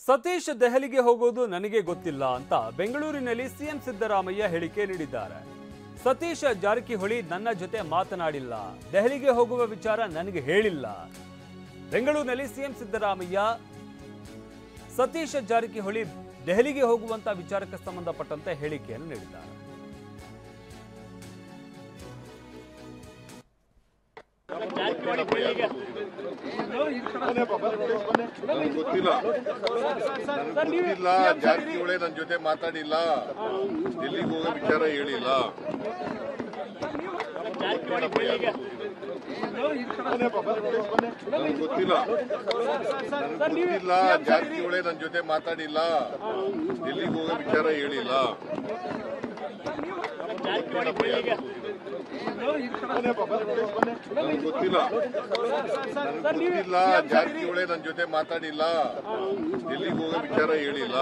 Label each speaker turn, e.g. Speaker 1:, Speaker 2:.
Speaker 1: ಸತೀಶ್ ದೆಹಲಿಗೆ ಹೋಗೋದು ನನಗೆ ಗೊತ್ತಿಲ್ಲ ಅಂತ ಬೆಂಗಳೂರಿನಲ್ಲಿ ಸಿಎಂ ಸಿದ್ದರಾಮಯ್ಯ ಹೇಳಿಕೆ ನೀಡಿದ್ದಾರೆ. ಸತೀಶ್ ಜಾರಕಿಹೊಳಿ ನನ್ನ ಜೊತೆ ಮಾತನಾಡಿಲ್ಲ, ದೆಹಲಿಗೆ ಹೋಗುವ ವಿಚಾರ ನನಗೆ ಹೇಳಿಲ್ಲ. ಬೆಂಗಳೂರಿನಲ್ಲಿ ಸಿಎಂ ಸಿದ್ದರಾಮಯ್ಯ ಸತೀಶ್ ಜಾರಕಿಹೊಳಿ ದೆಹಲಿಗೆ ಹೋಗುವಂತ ವಿಚಾರಕ್ಕೆ ಸಂಬಂಧಪಟ್ಟಂತೆ ಹೇಳಿಕೆಯನ್ನು ನೀಡಿದ್ದಾರೆ.
Speaker 2: ಗೊತ್ತಿಲ್ಲ, ಜಾರಕಿಹೊಳಿ ನನ್ನ ಜೊತೆ ಮಾತಾಡಿಲ್ಲ, ಡೆಲ್ಲಿಗೆ ಹೋಗೋ ವಿಚಾರ ಹೇಳಿಲ್ಲ. ಗೊತ್ತಿಲ್ಲ, ಜಾರಕಿಹೊಳಿ ನನ್ನ ಜೊತೆ ಮಾತಾಡಿಲ್ಲ, ಡೆಲ್ಲಿಗೆ ಹೋಗೋ ವಿಚಾರ ಹೇಳಿಲ್ಲ. ಗೊತ್ತಿಲ್ಲ, ಜಾರಕಿಹೊಳಿ ನನ್ನ ಜೊತೆ ಮಾತಾಡಿಲ್ಲ, ಡೆಲ್ಲಿಗೆ ಹೋಗೋ ವಿಚಾರ ಹೇಳಿಲ್ಲ.